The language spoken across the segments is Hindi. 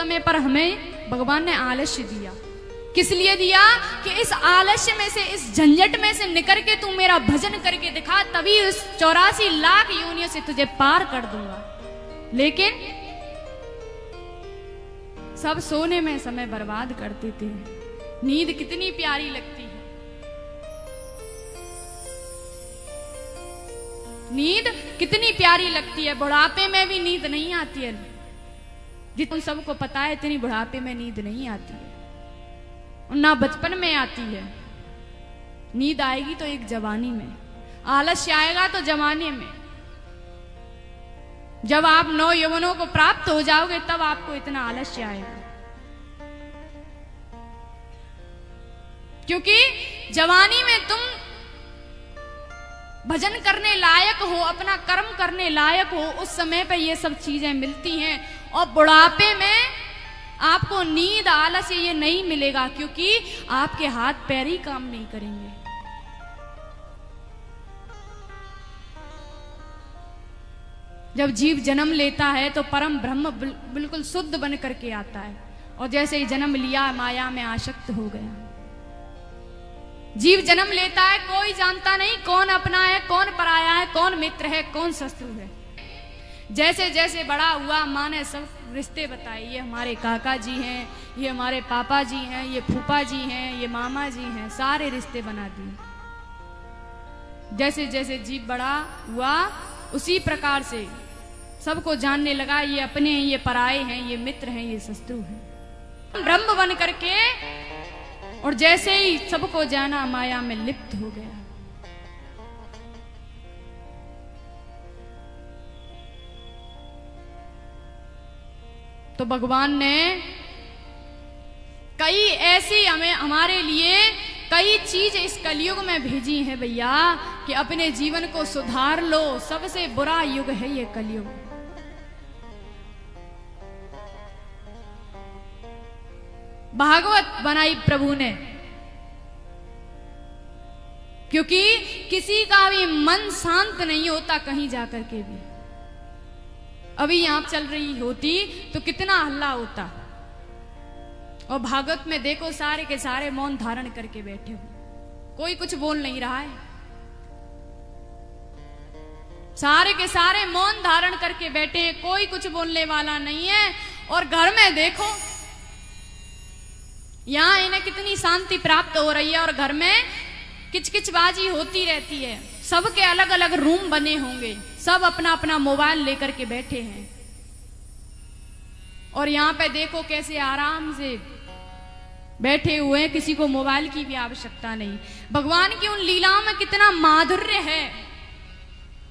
समय पर हमें भगवान ने आलस्य दिया। किस लिए दिया? कि इस आलस्य में से, इस झंझट में से निकल के तू मेरा भजन करके दिखा, तभी उस 84 लाख योनियों से तुझे पार कर दूंगा। लेकिन सब सोने में समय बर्बाद कर देते हैं। नींद कितनी प्यारी लगती है, नींद कितनी प्यारी लगती है। बुढ़ापे में भी नींद नहीं आती है, जितना सबको पता है इतनी बुढ़ापे में नींद नहीं आती है, ना बचपन में आती है। नींद आएगी तो एक जवानी में, आलस्य आएगा तो जवानी में। जब आप 9 यौवनों को प्राप्त हो जाओगे तब आपको इतना आलस्य आएगा, क्योंकि जवानी में तुम भजन करने लायक हो, अपना कर्म करने लायक हो, उस समय पे ये सब चीजें मिलती हैं। और बुढ़ापे में आपको नींद, आलस्य ये नहीं मिलेगा, क्योंकि आपके हाथ पैर ही काम नहीं करेंगे। जब जीव जन्म लेता है तो परम ब्रह्म बिल्कुल शुद्ध बन करके आता है, और जैसे ही जन्म लिया माया में आसक्त हो गया। जीव जन्म लेता है, कोई जानता नहीं कौन अपना है, कौन पराया है, कौन मित्र है, कौन शत्रु है। जैसे जैसे बड़ा हुआ माँ ने सब रिश्ते बताए, ये हमारे काका जी हैं, ये हमारे पापा जी हैं, ये फूफा जी हैं, ये मामा जी हैं, सारे रिश्ते बना दिए। जैसे जैसे जीव बड़ा हुआ उसी प्रकार से सबको जानने लगा, ये अपने हैं, ये पराये हैं, ये मित्र हैं, ये शत्रु हैं। ब्रह्म बन करके और जैसे ही सबको जाना माया में लिप्त हो गया। तो भगवान ने कई ऐसी हमारे लिए कई चीज इस कलयुग में भेजी है भैया, कि अपने जीवन को सुधार लो। सबसे बुरा युग है ये कलयुग। भागवत बनाई प्रभु ने, क्योंकि किसी का भी मन शांत नहीं होता कहीं जाकर के भी। अभी यहां चल रही होती तो कितना हल्ला होता, और भागवत में देखो सारे के सारे मौन धारण करके बैठे हो, कोई कुछ बोल नहीं रहा है। सारे के सारे मौन धारण करके बैठे हैं, कोई कुछ बोलने वाला नहीं है। और घर में देखो यहां इन्हें कितनी शांति प्राप्त हो रही है, और घर में किचकिचबाजी होती रहती है। सबके अलग अलग रूम बने होंगे, सब अपना अपना मोबाइल लेकर के बैठे हैं, और यहां पे देखो कैसे आराम से बैठे हुए हैं, किसी को मोबाइल की भी आवश्यकता नहीं। भगवान की उन लीलाओं में कितना माधुर्य है,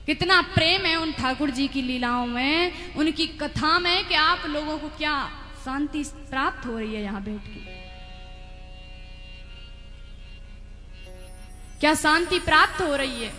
कितना प्रेम है उन ठाकुर जी की लीलाओं में, उनकी कथा में, कि आप लोगों को क्या शांति प्राप्त हो रही है यहां बैठ के, क्या शांति प्राप्त हो रही है।